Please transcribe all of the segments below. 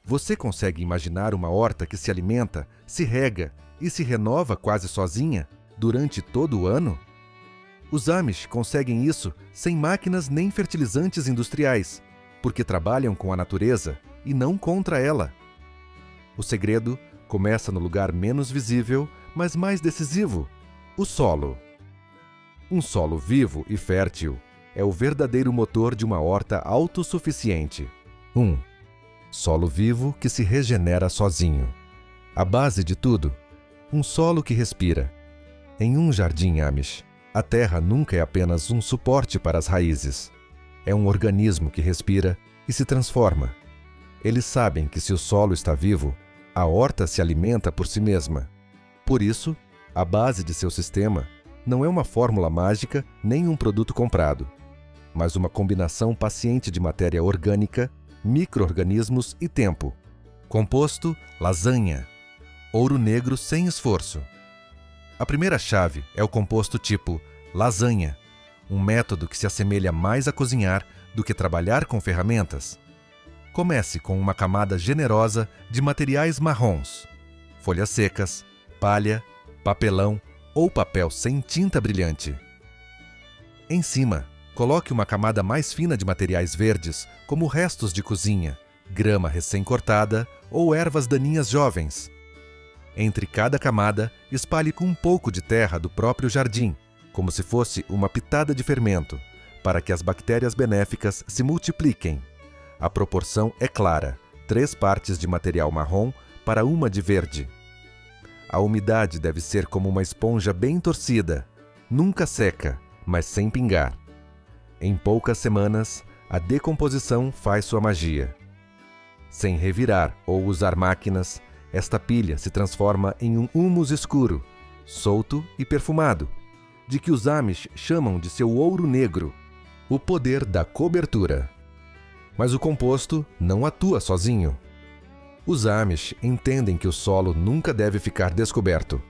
Você consegue imaginar uma horta que se alimenta, se rega e se renova quase sozinha durante todo o ano? Os Amish conseguem isso sem máquinas nem fertilizantes industriais, porque trabalham com a natureza e não contra ela. O segredo começa no lugar menos visível, mas mais decisivo: o solo. Um solo vivo e fértil é o verdadeiro motor de uma horta autossuficiente. 1. Solo vivo que se regenera sozinho. A base de tudo: um solo que respira. Em um jardim Amish, a terra nunca é apenas um suporte para as raízes. É um organismo que respira e se transforma. Eles sabem que se o solo está vivo, a horta se alimenta por si mesma. Por isso, a base de seu sistema não é uma fórmula mágica nem um produto comprado, mas uma combinação paciente de matéria orgânica, micro-organismos e tempo. Composto lasanha. Ouro negro sem esforço. A primeira chave é o composto tipo lasanha, um método que se assemelha mais a cozinhar do que trabalhar com ferramentas. Comece com uma camada generosa de materiais marrons, folhas secas, palha, papelão ou papel sem tinta brilhante. Em cima, coloque uma camada mais fina de materiais verdes, como restos de cozinha, grama recém-cortada ou ervas daninhas jovens. Entre cada camada, espalhe com um pouco de terra do próprio jardim, como se fosse uma pitada de fermento, para que as bactérias benéficas se multipliquem. A proporção é clara: 3 partes de material marrom para 1 de verde. A umidade deve ser como uma esponja bem torcida, nunca seca, mas sem pingar. Em poucas semanas, a decomposição faz sua magia. Sem revirar ou usar máquinas, esta pilha se transforma em um humus escuro, solto e perfumado, de que os Amish chamam de seu ouro negro, o poder da cobertura. Mas o composto não atua sozinho. Os Amish entendem que o solo nunca deve ficar descoberto.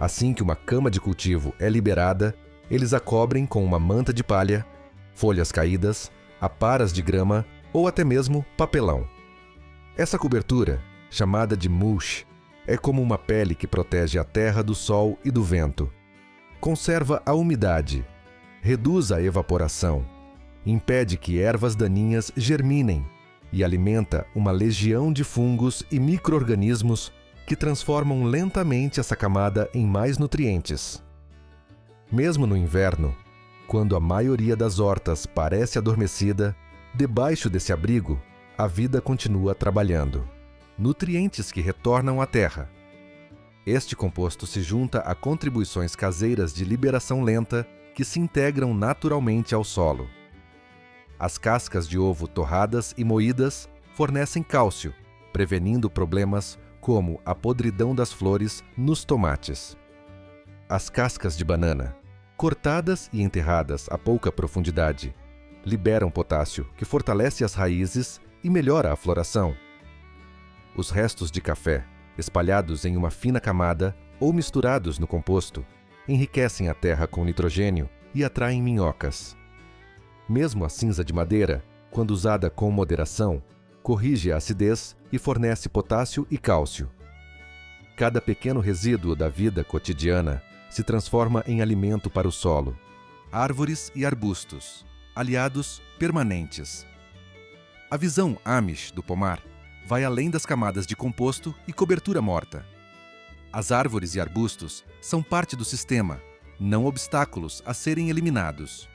Assim que uma cama de cultivo é liberada, eles a cobrem com uma manta de palha, folhas caídas, aparas de grama ou até mesmo papelão. Essa cobertura, chamada de mulch, é como uma pele que protege a terra do sol e do vento. Conserva a umidade, reduz a evaporação, impede que ervas daninhas germinem e alimenta uma legião de fungos e micro-organismos que transformam lentamente essa camada em mais nutrientes. Mesmo no inverno, quando a maioria das hortas parece adormecida, debaixo desse abrigo, a vida continua trabalhando. Nutrientes que retornam à terra. Este composto se junta a contribuições caseiras de liberação lenta que se integram naturalmente ao solo. As cascas de ovo torradas e moídas fornecem cálcio, prevenindo problemas como a podridão das flores nos tomates. As cascas de banana, cortadas e enterradas a pouca profundidade, liberam potássio que fortalece as raízes e melhora a floração. Os restos de café, espalhados em uma fina camada ou misturados no composto, enriquecem a terra com nitrogênio e atraem minhocas. Mesmo a cinza de madeira, quando usada com moderação, corrige a acidez e fornece potássio e cálcio. Cada pequeno resíduo da vida cotidiana se transforma em alimento para o solo. Árvores e arbustos, aliados permanentes. A visão Amish do pomar vai além das camadas de composto e cobertura morta. As árvores e arbustos são parte do sistema, não obstáculos a serem eliminados.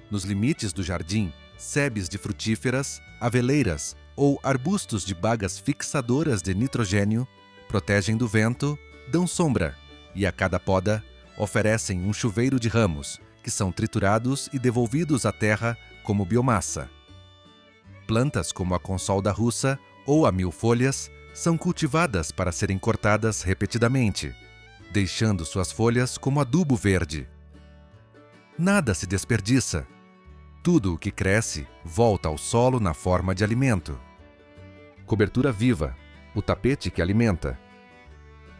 Nos limites do jardim, sebes de frutíferas, aveleiras ou arbustos de bagas fixadoras de nitrogênio protegem do vento, dão sombra e a cada poda oferecem um chuveiro de ramos que são triturados e devolvidos à terra como biomassa. Plantas como a consolda russa ou a mil-folhas são cultivadas para serem cortadas repetidamente, deixando suas folhas como adubo verde. Nada se desperdiça. Tudo o que cresce volta ao solo na forma de alimento. Cobertura viva, o tapete que alimenta.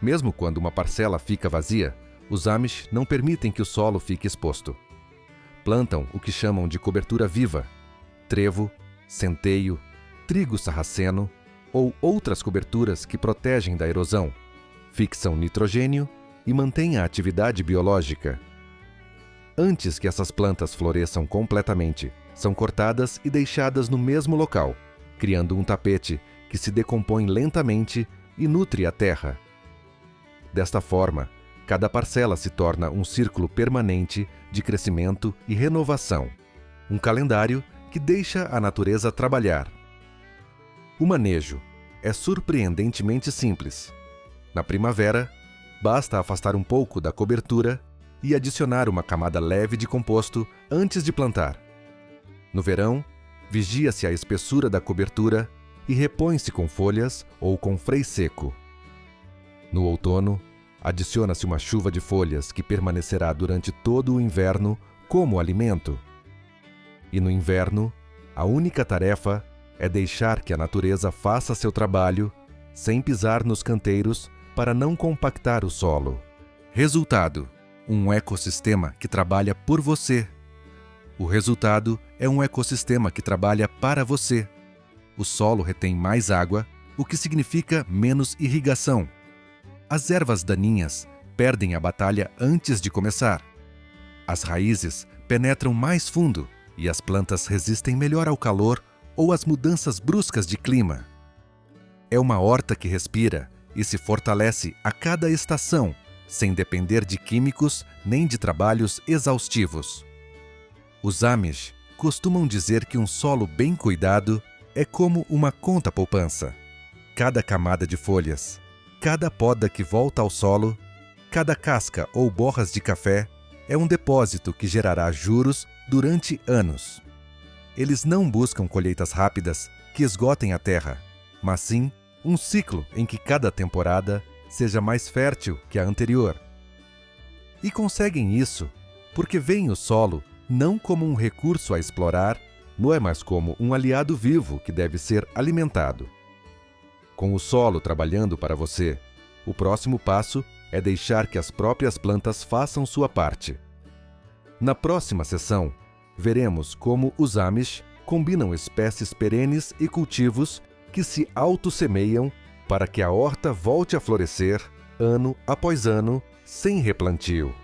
Mesmo quando uma parcela fica vazia, os Amish não permitem que o solo fique exposto. Plantam o que chamam de cobertura viva: trevo, centeio, trigo sarraceno, ou outras coberturas que protegem da erosão, fixam nitrogênio e mantêm a atividade biológica. Antes que essas plantas floresçam completamente, são cortadas e deixadas no mesmo local, criando um tapete que se decompõe lentamente e nutre a terra. Desta forma, cada parcela se torna um círculo permanente de crescimento e renovação, um calendário que deixa a natureza trabalhar. O manejo é surpreendentemente simples. Na primavera, basta afastar um pouco da cobertura e adicionar uma camada leve de composto antes de plantar. No verão, vigia-se a espessura da cobertura e repõe-se com folhas ou com freio seco. No outono, adiciona-se uma chuva de folhas que permanecerá durante todo o inverno como alimento. E no inverno, a única tarefa é deixar que a natureza faça seu trabalho sem pisar nos canteiros para não compactar o solo. Resultado: um ecossistema que trabalha por você. O resultado é um ecossistema que trabalha para você. O solo retém mais água, o que significa menos irrigação. As ervas daninhas perdem a batalha antes de começar. As raízes penetram mais fundo e as plantas resistem melhor ao calor ou às mudanças bruscas de clima. É uma horta que respira e se fortalece a cada estação, sem depender de químicos nem de trabalhos exaustivos. Os Amish costumam dizer que um solo bem cuidado é como uma conta-poupança. Cada camada de folhas, cada poda que volta ao solo, cada casca ou borras de café é um depósito que gerará juros durante anos. Eles não buscam colheitas rápidas que esgotem a terra, mas sim um ciclo em que cada temporada seja mais fértil que a anterior. E conseguem isso porque veem o solo não como um recurso a explorar, mas como um aliado vivo que deve ser alimentado. Com o solo trabalhando para você, o próximo passo é deixar que as próprias plantas façam sua parte. Na próxima sessão, veremos como os Amish combinam espécies perenes e cultivos que se autossemeiam para que a horta volte a florescer ano após ano sem replantio.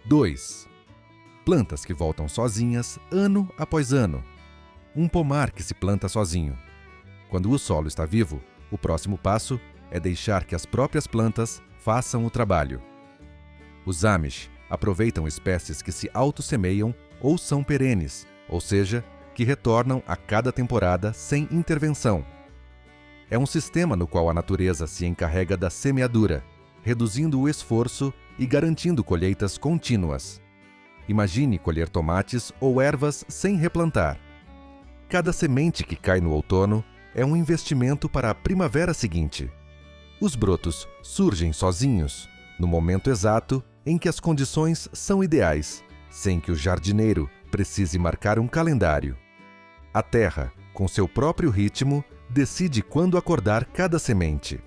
2. Plantas que voltam sozinhas ano após ano. Um pomar que se planta sozinho. Quando o solo está vivo, o próximo passo é deixar que as próprias plantas façam o trabalho. Os Amish aproveitam espécies que se autossemeiam ou são perenes, ou seja, que retornam a cada temporada sem intervenção. É um sistema no qual a natureza se encarrega da semeadura, reduzindo o esforço e garantindo colheitas contínuas. Imagine colher tomates ou ervas sem replantar. Cada semente que cai no outono é um investimento para a primavera seguinte. Os brotos surgem sozinhos, no momento exato em que as condições são ideais, sem que o jardineiro precise marcar um calendário. A terra, com seu próprio ritmo, decide quando acordar cada semente.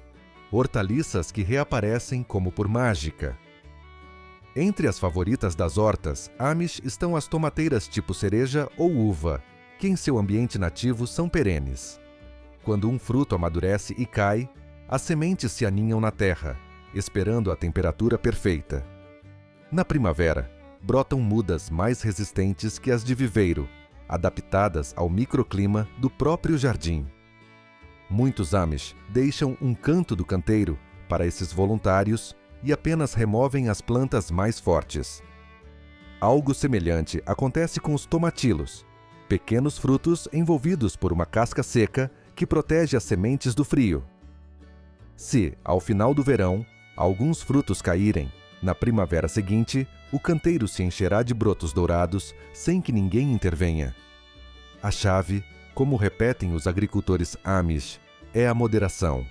Hortaliças que reaparecem como por mágica. Entre as favoritas das hortas Amish estão as tomateiras tipo cereja ou uva, que em seu ambiente nativo são perenes. Quando um fruto amadurece e cai, as sementes se aninham na terra, esperando a temperatura perfeita. Na primavera, brotam mudas mais resistentes que as de viveiro, adaptadas ao microclima do próprio jardim. Muitos Amish deixam um canto do canteiro para esses voluntários e apenas removem as plantas mais fortes. Algo semelhante acontece com os tomatilos, pequenos frutos envolvidos por uma casca seca que protege as sementes do frio. Se, ao final do verão, alguns frutos caírem, na primavera seguinte, o canteiro se encherá de brotos dourados sem que ninguém intervenha. A chave, como repetem os agricultores Amish, é a moderação.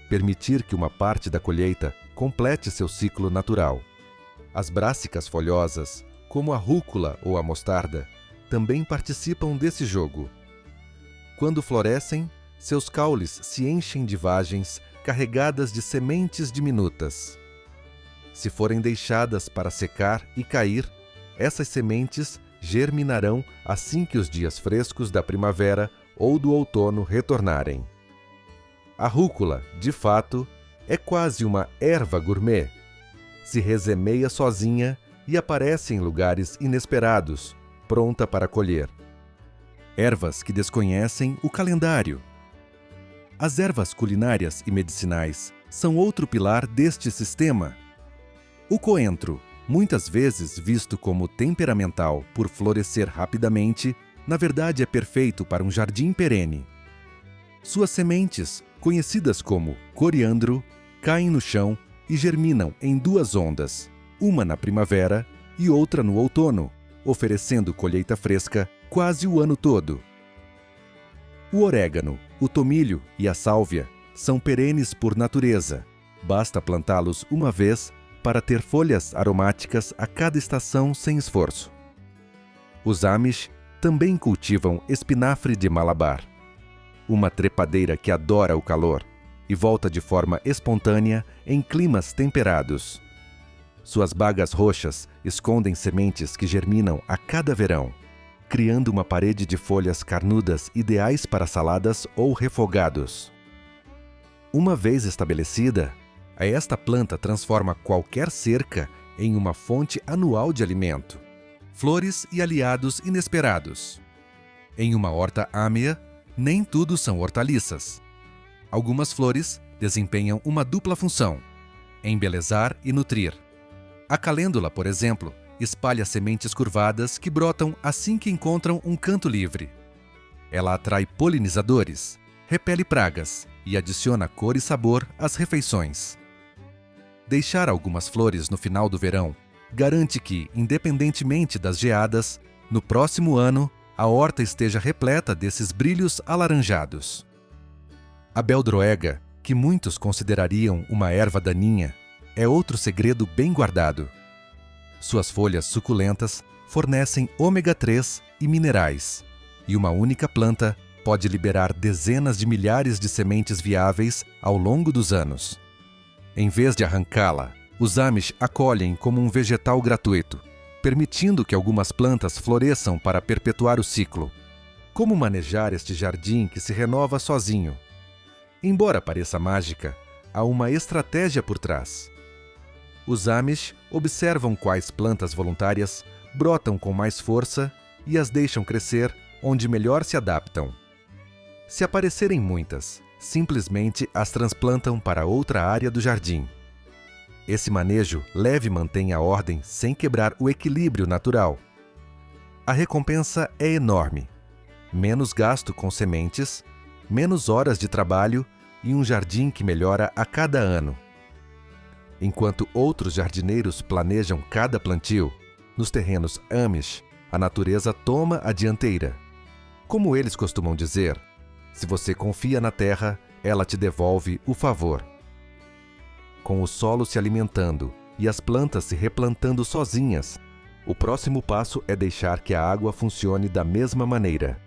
Permitir que uma parte da colheita complete seu ciclo natural. As brássicas folhosas, como a rúcula ou a mostarda, também participam desse jogo. Quando florescem, seus caules se enchem de vagens carregadas de sementes diminutas. Se forem deixadas para secar e cair, essas sementes germinarão assim que os dias frescos da primavera ou do outono retornarem. A rúcula, de fato, é quase uma erva gourmet. Se resemeia sozinha e aparece em lugares inesperados, pronta para colher. Ervas que desconhecem o calendário. As ervas culinárias e medicinais são outro pilar deste sistema. O coentro, muitas vezes visto como temperamental por florescer rapidamente, na verdade é perfeito para um jardim perene. Suas sementes, conhecidas como coriandro, caem no chão e germinam em 2 ondas, uma na primavera e outra no outono, oferecendo colheita fresca quase o ano todo. O orégano, o tomilho e a sálvia são perenes por natureza. Basta plantá-los uma vez para ter folhas aromáticas a cada estação sem esforço. Os Amish também cultivam espinafre de Malabar, uma trepadeira que adora o calor e volta de forma espontânea em climas temperados. Suas bagas roxas escondem sementes que germinam a cada verão, criando uma parede de folhas carnudas ideais para saladas ou refogados. Uma vez estabelecida, esta planta transforma qualquer cerca em uma fonte anual de alimento, flores e aliados inesperados. Em uma horta âmia, nem tudo são hortaliças. Algumas flores desempenham uma dupla função: embelezar e nutrir. A calêndula, por exemplo, espalha sementes curvadas que brotam assim que encontram um canto livre. Ela atrai polinizadores, repele pragas e adiciona cor e sabor às refeições. Deixar algumas flores no final do verão garante que, independentemente das geadas, no próximo ano a horta esteja repleta desses brilhos alaranjados. A beldroega, que muitos considerariam uma erva daninha, é outro segredo bem guardado. Suas folhas suculentas fornecem ômega 3 e minerais, e uma única planta pode liberar dezenas de milhares de sementes viáveis ao longo dos anos. Em vez de arrancá-la, os Amish acolhem como um vegetal gratuito, permitindo que algumas plantas floresçam para perpetuar o ciclo. Como manejar este jardim que se renova sozinho? Embora pareça mágica, há uma estratégia por trás. Os Amish observam quais plantas voluntárias brotam com mais força e as deixam crescer onde melhor se adaptam. Se aparecerem muitas, simplesmente as transplantam para outra área do jardim. Esse manejo leve mantém a ordem sem quebrar o equilíbrio natural. A recompensa é enorme. Menos gasto com sementes, menos horas de trabalho e um jardim que melhora a cada ano. Enquanto outros jardineiros planejam cada plantio, nos terrenos Amish, a natureza toma a dianteira. Como eles costumam dizer, se você confia na terra, ela te devolve o favor. Com o solo se alimentando e as plantas se replantando sozinhas, o próximo passo é deixar que a água funcione da mesma maneira.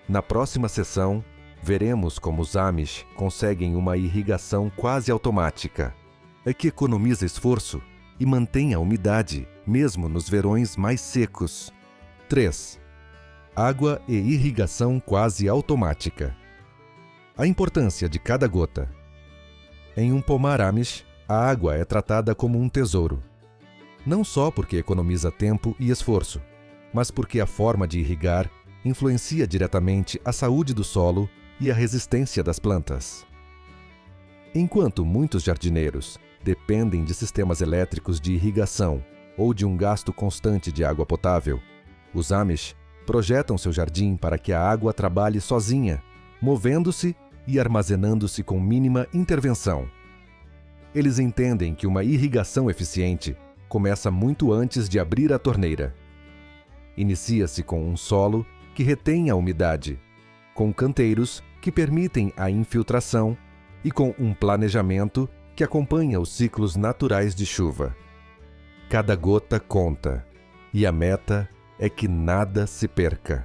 Na próxima sessão, veremos como os Amish conseguem uma irrigação quase automática, que economiza esforço e mantém a umidade, mesmo nos verões mais secos. 3. Água e irrigação quase automática. A importância de cada gota. Em um pomar Amish, a água é tratada como um tesouro. Não só porque economiza tempo e esforço, mas porque a forma de irrigar influencia diretamente a saúde do solo e a resistência das plantas. Enquanto muitos jardineiros dependem de sistemas elétricos de irrigação ou de um gasto constante de água potável, os Amish projetam seu jardim para que a água trabalhe sozinha, movendo-se e armazenando-se com mínima intervenção. Eles entendem que uma irrigação eficiente começa muito antes de abrir a torneira. Inicia-se com um solo que retém a umidade, com canteiros que permitem a infiltração e com um planejamento que acompanha os ciclos naturais de chuva. Cada gota conta, e a meta é que nada se perca.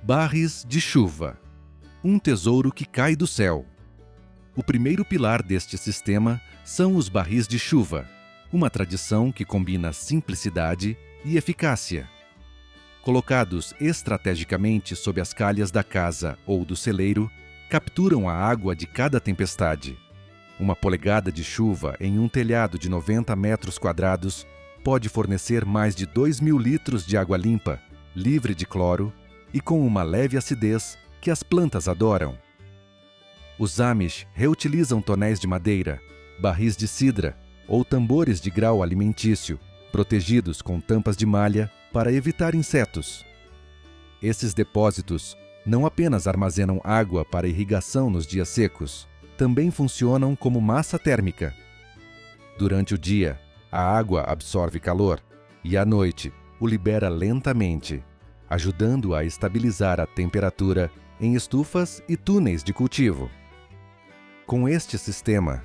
Barris de chuva. Um tesouro que cai do céu. O primeiro pilar deste sistema são os barris de chuva, uma tradição que combina simplicidade e eficácia. Colocados estrategicamente sob as calhas da casa ou do celeiro, capturam a água de cada tempestade. Uma polegada de chuva em um telhado de 90 metros quadrados pode fornecer mais de 2.000 litros de água limpa, livre de cloro e com uma leve acidez que as plantas adoram. Os Amish reutilizam tonéis de madeira, barris de cidra ou tambores de grau alimentício, protegidos com tampas de malha para evitar insetos. Esses depósitos não apenas armazenam água para irrigação nos dias secos, também funcionam como massa térmica. Durante o dia, a água absorve calor e à noite o libera lentamente, ajudando a estabilizar a temperatura em estufas e túneis de cultivo. Com este sistema,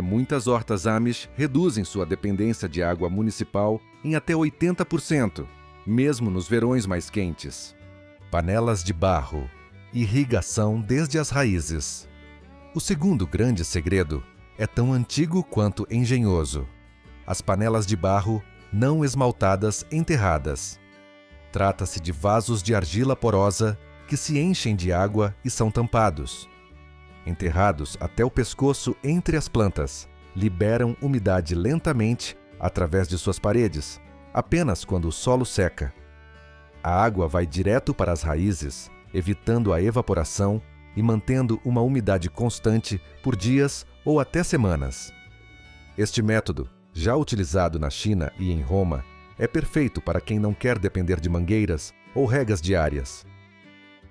muitas hortas Amish reduzem sua dependência de água municipal em até 80%, mesmo nos verões mais quentes. Panelas de barro, irrigação desde as raízes. O segundo grande segredo é tão antigo quanto engenhoso. As panelas de barro não esmaltadas enterradas. Trata-se de vasos de argila porosa que se enchem de água e são tampados. Enterrados até o pescoço entre as plantas, liberam umidade lentamente através de suas paredes, apenas quando o solo seca. A água vai direto para as raízes, evitando a evaporação e mantendo uma umidade constante por dias ou até semanas. Este método, já utilizado na China e em Roma, é perfeito para quem não quer depender de mangueiras ou regas diárias.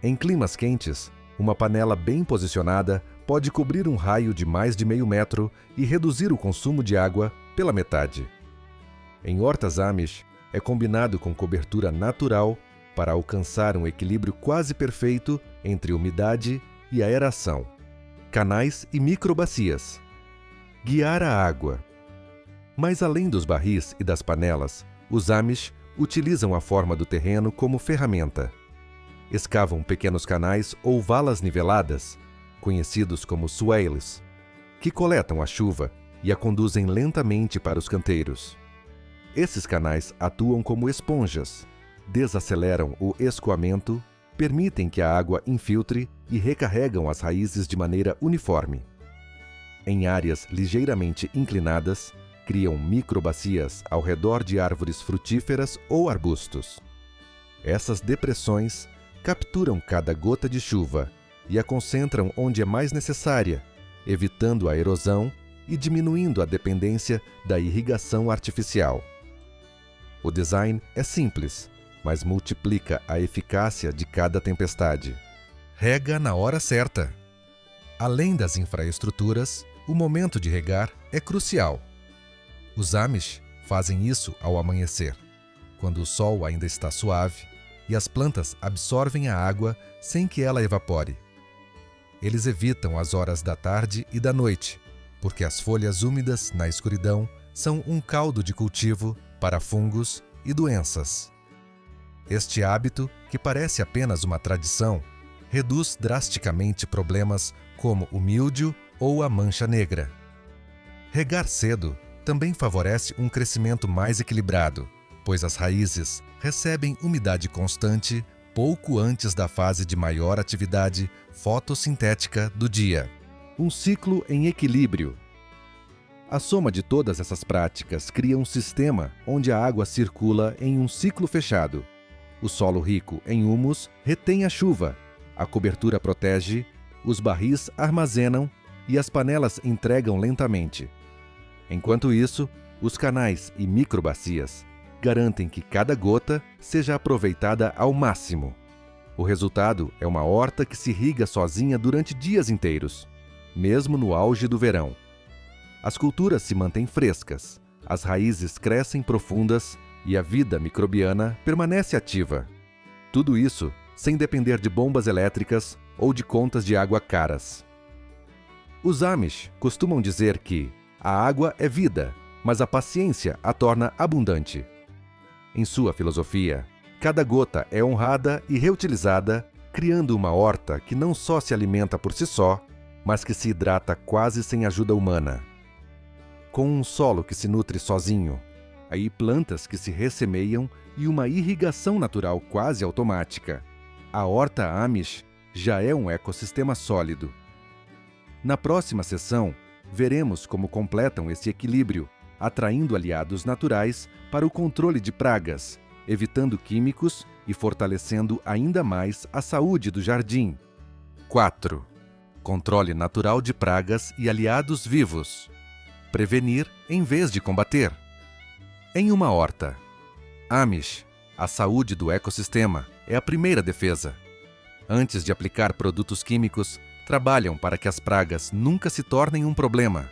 Em climas quentes, uma panela bem posicionada pode cobrir um raio de mais de meio metro e reduzir o consumo de água pela metade. Em hortas Amish, é combinado com cobertura natural para alcançar um equilíbrio quase perfeito entre umidade e aeração. Canais e microbacias. Guiar a água. Mas além dos barris e das panelas, os Amish utilizam a forma do terreno como ferramenta. Escavam pequenos canais ou valas niveladas, conhecidos como swales, que coletam a chuva e a conduzem lentamente para os canteiros. Esses canais atuam como esponjas, desaceleram o escoamento, permitem que a água infiltre e recarregam as raízes de maneira uniforme. Em áreas ligeiramente inclinadas, criam microbacias ao redor de árvores frutíferas ou arbustos. Essas depressões capturam cada gota de chuva e a concentram onde é mais necessária, evitando a erosão e diminuindo a dependência da irrigação artificial. O design é simples, mas multiplica a eficácia de cada tempestade. Rega na hora certa. Além das infraestruturas, o momento de regar é crucial. Os Amish fazem isso ao amanhecer, quando o sol ainda está suave e as plantas absorvem a água sem que ela evapore. Eles evitam as horas da tarde e da noite, porque as folhas úmidas na escuridão são um caldo de cultivo para fungos e doenças. Este hábito, que parece apenas uma tradição, reduz drasticamente problemas como o míldio ou a mancha negra. Regar cedo também favorece um crescimento mais equilibrado, pois as raízes recebem umidade constante pouco antes da fase de maior atividade fotossintética do dia. Um ciclo em equilíbrio. A soma de todas essas práticas cria um sistema onde a água circula em um ciclo fechado. O solo rico em humus retém a chuva, a cobertura protege, os barris armazenam e as panelas entregam lentamente. Enquanto isso, os canais e microbacias garantem que cada gota seja aproveitada ao máximo. O resultado é uma horta que se irriga sozinha durante dias inteiros, mesmo no auge do verão. As culturas se mantêm frescas, as raízes crescem profundas e a vida microbiana permanece ativa. Tudo isso sem depender de bombas elétricas ou de contas de água caras. Os Amish costumam dizer que a água é vida, mas a paciência a torna abundante. Em sua filosofia, cada gota é honrada e reutilizada, criando uma horta que não só se alimenta por si só, mas que se hidrata quase sem ajuda humana. Com um solo que se nutre sozinho, aí plantas que se ressemeiam e uma irrigação natural quase automática, a horta Amish já é um ecossistema sólido. Na próxima sessão, veremos como completam esse equilíbrio, atraindo aliados naturais para o controle de pragas, evitando químicos e fortalecendo ainda mais a saúde do jardim. 4. Controle natural de pragas e aliados vivos. Prevenir em vez de combater. Em uma horta. Amish, a saúde do ecossistema é a primeira defesa. Antes de aplicar produtos químicos, trabalham para que as pragas nunca se tornem um problema.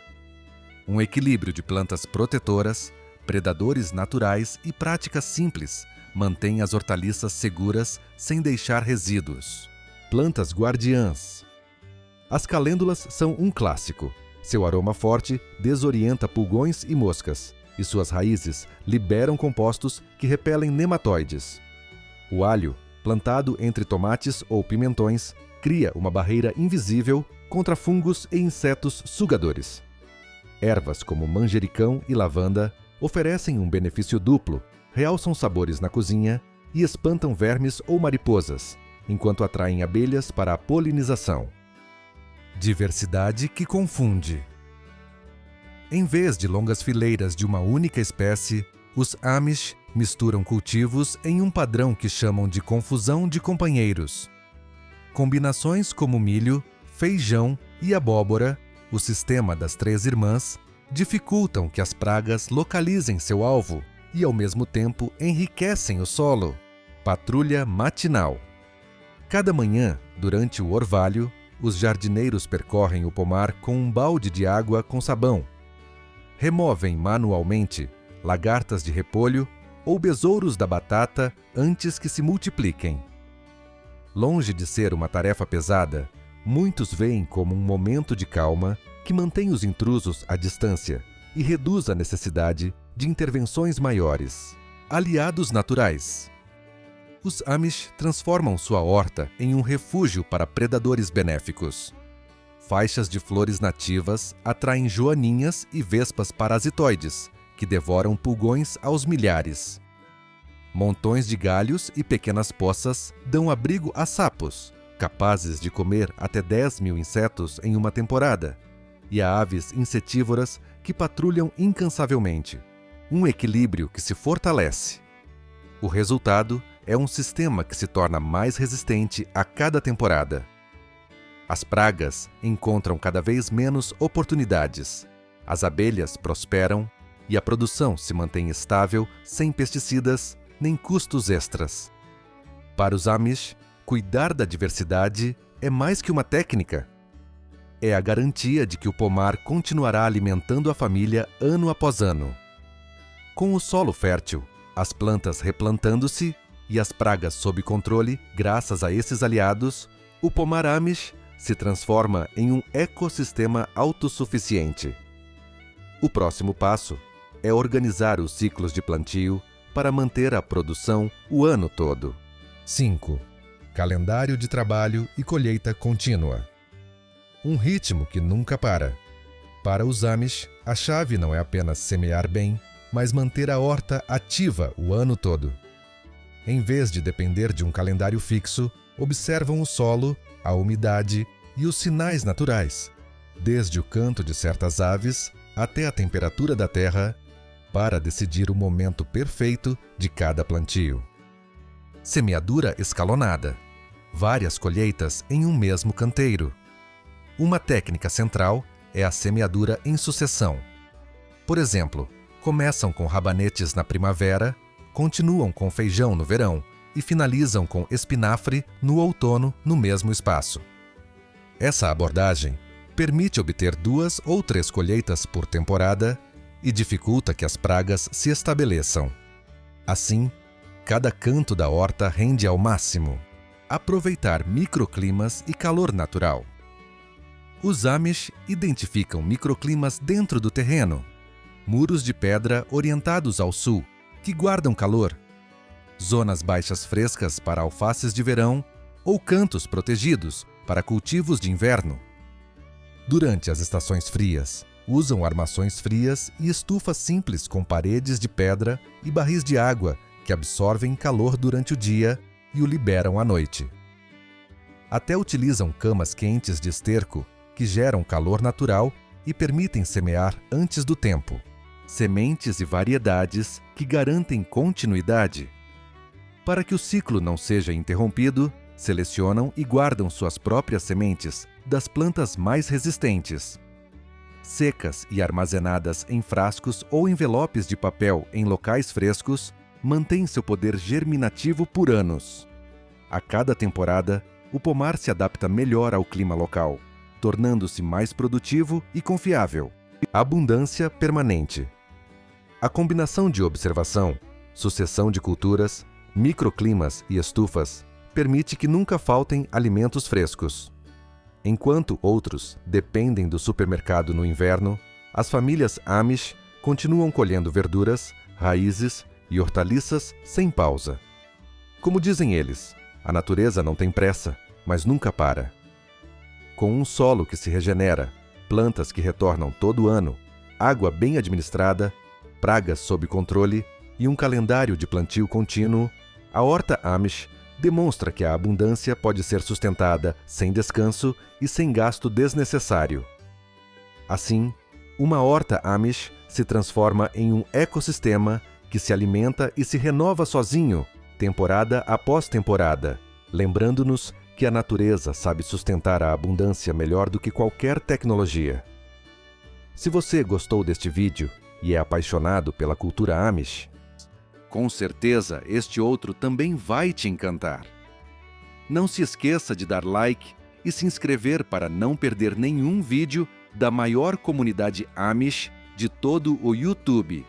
Um equilíbrio de plantas protetoras, predadores naturais e práticas simples mantém as hortaliças seguras sem deixar resíduos. Plantas guardiãs. As calêndulas são um clássico. Seu aroma forte desorienta pulgões e moscas, e suas raízes liberam compostos que repelem nematóides. O alho, plantado entre tomates ou pimentões, cria uma barreira invisível contra fungos e insetos sugadores. Ervas como manjericão e lavanda oferecem um benefício duplo, realçam sabores na cozinha e espantam vermes ou mariposas, enquanto atraem abelhas para a polinização. Diversidade que confunde. Em vez de longas fileiras de uma única espécie, os Amish misturam cultivos em um padrão que chamam de confusão de companheiros. Combinações como milho, feijão e abóbora, o sistema das três irmãs, dificultam que as pragas localizem seu alvo e, ao mesmo tempo, enriquecem o solo. Patrulha matinal. Cada manhã, durante o orvalho, os jardineiros percorrem o pomar com um balde de água com sabão. Removem manualmente lagartas de repolho ou besouros da batata antes que se multipliquem. Longe de ser uma tarefa pesada, muitos veem como um momento de calma que mantém os intrusos à distância e reduz a necessidade de intervenções maiores. Aliados naturais. Os Amish transformam sua horta em um refúgio para predadores benéficos. Faixas de flores nativas atraem joaninhas e vespas parasitoides, que devoram pulgões aos milhares. Montões de galhos e pequenas poças dão abrigo a sapos, capazes de comer até 10.000 insetos em uma temporada, e a aves insetívoras que patrulham incansavelmente. Um equilíbrio que se fortalece. O resultado é um sistema que se torna mais resistente a cada temporada. As pragas encontram cada vez menos oportunidades, as abelhas prosperam e a produção se mantém estável sem pesticidas nem custos extras. Para os Amish, cuidar da diversidade é mais que uma técnica. É a garantia de que o pomar continuará alimentando a família ano após ano. Com o solo fértil, as plantas replantando-se e as pragas sob controle, graças a esses aliados, o pomar Amish se transforma em um ecossistema autossuficiente. O próximo passo é organizar os ciclos de plantio para manter a produção o ano todo. 5. Calendário de trabalho e colheita contínua. Um ritmo que nunca para. Para os Amish, a chave não é apenas semear bem, mas manter a horta ativa o ano todo. Em vez de depender de um calendário fixo, observam o solo, a umidade e os sinais naturais, desde o canto de certas aves até a temperatura da terra, para decidir o momento perfeito de cada plantio. Semeadura escalonada. Várias colheitas em um mesmo canteiro. Uma técnica central é a semeadura em sucessão. Por exemplo, começam com rabanetes na primavera, continuam com feijão no verão e finalizam com espinafre no outono no mesmo espaço. Essa abordagem permite obter 2 ou 3 colheitas por temporada e dificulta que as pragas se estabeleçam. Assim, cada canto da horta rende ao máximo. Aproveitar microclimas e calor natural. Os Amish identificam microclimas dentro do terreno. Muros de pedra orientados ao sul, que guardam calor. Zonas baixas frescas para alfaces de verão ou cantos protegidos para cultivos de inverno. Durante as estações frias, usam armações frias e estufas simples com paredes de pedra e barris de água que absorvem calor durante o dia e o liberam à noite. Até utilizam camas quentes de esterco que geram calor natural e permitem semear antes do tempo. Sementes e variedades que garantem continuidade. Para que o ciclo não seja interrompido, selecionam e guardam suas próprias sementes das plantas mais resistentes. Secas e armazenadas em frascos ou envelopes de papel em locais frescos, mantêm seu poder germinativo por anos. A cada temporada, o pomar se adapta melhor ao clima local, tornando-se mais produtivo e confiável. Abundância permanente. A combinação de observação, sucessão de culturas, microclimas e estufas permite que nunca faltem alimentos frescos. Enquanto outros dependem do supermercado no inverno, as famílias Amish continuam colhendo verduras, raízes e hortaliças sem pausa. Como dizem eles, a natureza não tem pressa, mas nunca para. Com um solo que se regenera, plantas que retornam todo ano, água bem administrada, pragas sob controle e um calendário de plantio contínuo, a horta Amish demonstra que a abundância pode ser sustentada sem descanso e sem gasto desnecessário. Assim, uma horta Amish se transforma em um ecossistema que se alimenta e se renova sozinho, temporada após temporada, lembrando-nos que a natureza sabe sustentar a abundância melhor do que qualquer tecnologia. Se você gostou deste vídeo e é apaixonado pela cultura Amish, com certeza este outro também vai te encantar. Não se esqueça de dar like e se inscrever para não perder nenhum vídeo da maior comunidade Amish de todo o YouTube.